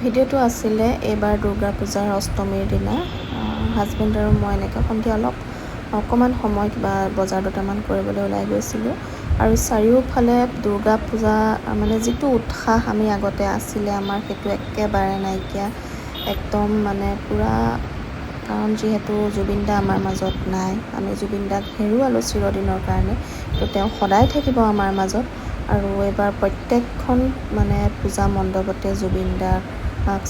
ভিডিঅ'টো আছিলে এইবাৰ দুৰ্গা পূজাৰ অষ্টমীৰ দিনা হাজবেণ্ড আৰু মই এনেকৈ সন্ধিয়া অকণমান সময় কিবা বজাৰ দুটামান কৰিবলৈ ওলাই গৈছিলোঁ আৰু চাৰিওফালে দুৰ্গা পূজা মানে যিটো উৎসাহ আমি আগতে আছিলে আমাৰ সেইটো একেবাৰে নাইকিয়া একদম মানে পূৰা কাৰণ যিহেতু জুবিন দা আমাৰ মাজত নাই আমি জুবিন দাক হেৰুৱালোঁ চিৰদিনৰ কাৰণে তো তেওঁ সদায় থাকিব আমাৰ মাজত আৰু এইবাৰ প্ৰত্যেকখন মানে পূজা মণ্ডপতে জুবিন দাক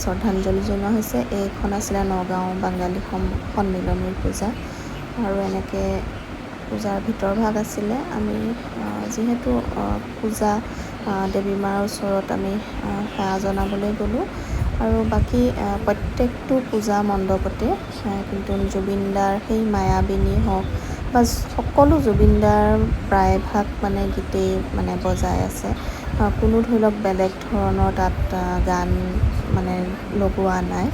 শ্ৰদ্ধাঞ্জলি জনোৱা হৈছে। এইখন আছিলে নগাঁও বাঙালী সন্মিলনীৰ পূজা আৰু এনেকৈ পূজাৰ ভিতৰভাগ আছিলে আমি যিহেতু পূজা দেৱী মাৰ ওচৰত আমি সেৱা জনাবলৈ গ'লোঁ আৰু বাকী প্ৰত্যেকটো পূজা মণ্ডপতে কিন্তু জুবিন দাৰ সেই মায়াবিনী হওক বা সকলো জুবিন দাৰ প্ৰায়ভাগ মানে গীতেই মানে বজাই আছে কোনো ধৰি লওক বেলেগ ধৰণৰ তাত গান মানে লগোৱা নাই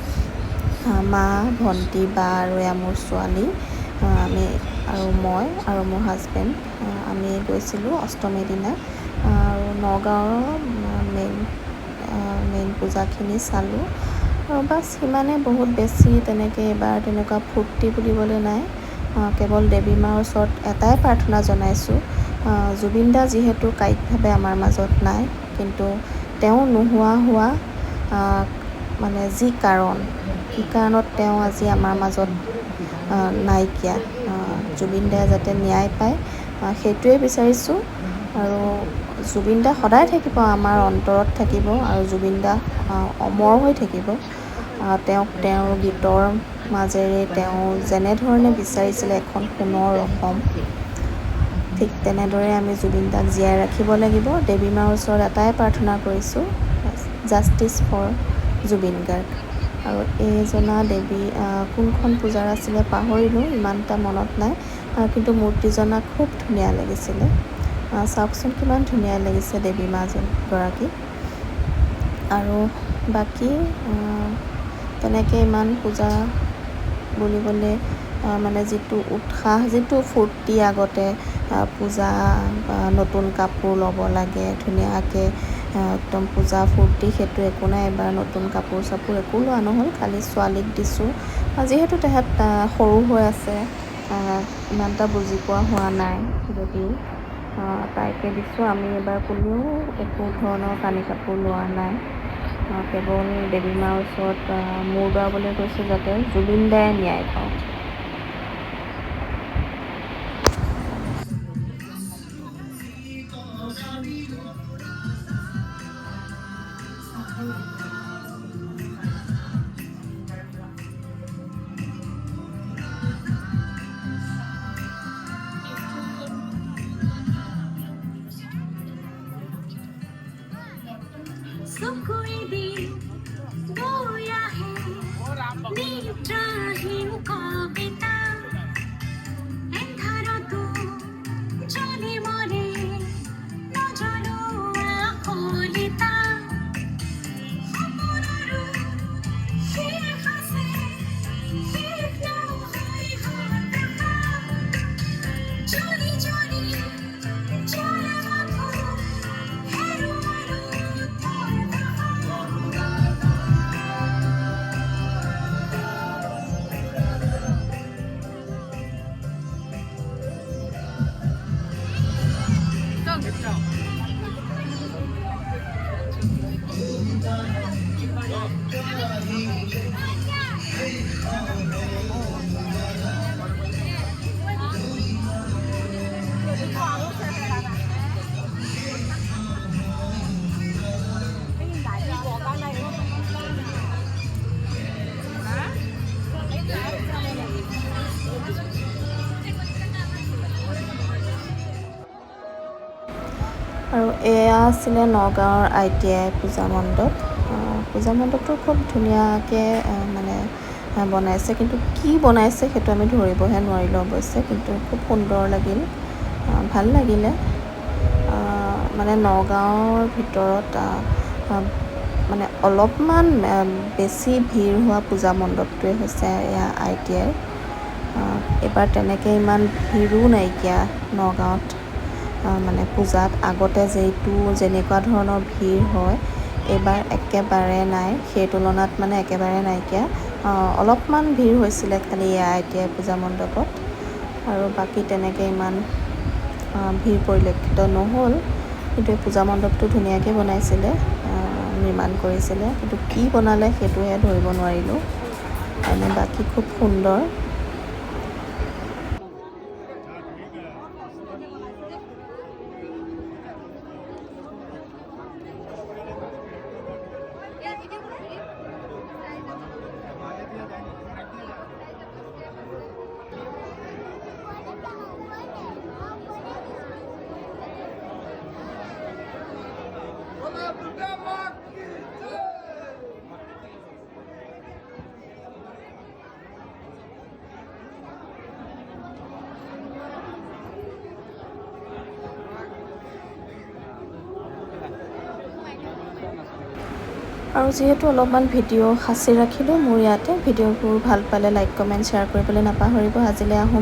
মা ভণ্টি বা আৰু এয়া মোৰ ছোৱালী আমি আৰু মই আৰু মোৰ হাজবেণ্ড আমি গৈছিলোঁ অষ্টমীৰ দিনা আৰু নগাঁৱৰ মেইন পূজাখিনি চালোঁ আৰু বাছ সিমানে বহুত বেছি তেনেকৈ এইবাৰ তেনেকুৱা ফূৰ্তি বুলিবলৈ নাই কেৱল দেৱী মাৰ ওচৰত এটাই প্ৰাৰ্থনা জনাইছোঁ জুবিন দা যিহেতু কায়িকভাৱে আমাৰ মাজত নাই কিন্তু তেওঁ নোহোৱা হোৱা মানে যি কি কাৰণত তেওঁ আজি আমাৰ মাজত নাইকিয়া জুবিন দাই যাতে ন্যায় পায় সেইটোৱে বিচাৰিছোঁ আৰু জুবিন দা সদায় থাকিব আমাৰ অন্তৰত থাকিব আৰু জুবিন দা অমৰ হৈ থাকিব তেওঁক তেওঁৰ গীতৰ মাজেৰে তেওঁ যেনেধৰণে বিচাৰিছিলে এখন সোণৰ অসম ঠিক তেনেদৰে আমি জুবিন দাক জীয়াই ৰাখিব লাগিব দেৱী মাৰ ওচৰত এটাই প্ৰাৰ্থনা কৰিছোঁ জাষ্টিছ ফৰ জুবিন গাৰ্গ আৰু এইজনা দেৱী কোনখন পূজাৰ আছিলে পাহৰিলোঁ ইমান এটা মনত নাই কিন্তু মূৰ্তিজনা খুব ধুনীয়া লাগিছিলে চাওকচোন কিমান ধুনীয়া লাগিছে দেৱী মাগৰাকী আৰু বাকী তেনেকৈ ইমান পূজা বুলিবলৈ মানে যিটো উৎসাহ যিটো ফূৰ্তি আগতে পূজা নতুন কাপোৰ ল'ব লাগে ধুনীয়াকৈ একদম পূজা ফূৰ্তি সেইটো একো নাই এবাৰ নতুন কাপোৰ চাপোৰ একো লোৱা নহ'ল খালি ছোৱালীক দিছোঁ যিহেতু তেহেঁত সৰু হৈ আছে ইমান এটা বুজি পোৱা হোৱা নাই যদিও তাইকে দিছোঁ আমি এবাৰ কোনেও একো ধৰণৰ কানি কাপোৰ লোৱা নাই কেৱল দেৱী মাৰ ওচৰত মূৰ দোৱাবলৈ গৈছোঁ যাতে জুবিন দাই ন্যায় পাওক कोई दिन बोया है निद्राहीन कविता एंधारतो जले मरे नजलोआ कलिता सपनरो शेष আছে শেষ নহয় হতাশা জ্বলি জ্বলি জ্বলা মাথো হেৰুৱালো আৰু এয়া আছিলে নগাঁৱৰ ITI পূজা মণ্ডপটো খুব ধুনীয়াকৈ মানে বনাইছে কিন্তু কি বনাইছে সেইটো আমি ধৰিবহে নোৱাৰিলোঁ অৱশ্যে কিন্তু খুব সুন্দৰ লাগিল ভাল লাগিলে মানে নগাঁৱৰ ভিতৰত মানে অলপমান বেছি ভিৰ হোৱা পূজা মণ্ডপটোৱে হৈছে এয়া ITI এইবাৰ তেনেকৈ ইমান ভিৰো নাইকিয়া নগাঁৱত মানে পূজাত আগতে যেনেকুৱা ধৰণৰ ভিৰ হয় এইবাৰ একেবাৰে নাই, সেই তুলনাত মানে একেবাৰে নাইকিয়া। অলপমান ভিৰ হৈছিলে খালি আইটিআই পূজা মণ্ডপত, আৰু বাকী তেনেকৈ ইমান ভিৰ পৰিলক্ষিত নহ'ল। কিন্তু এই পূজা মণ্ডপটো ধুনীয়াকৈ বনাইছিলে, নিৰ্মাণ কৰিছিলে, কিন্তু কি বনালে সেইটোহে ধৰিব নোৱাৰিলোঁ। এনে বাকী খুব সুন্দৰ। আৰু যিহেতু অলপমান ভিডিঅ' সাঁচি ৰাখিলোঁ মোৰ ইয়াতে, ভিডিঅ'বোৰ ভাল পালে লাইক কমেণ্ট শ্বেয়াৰ কৰিবলৈ নাপাহৰিব। আজিলৈ আহোঁ।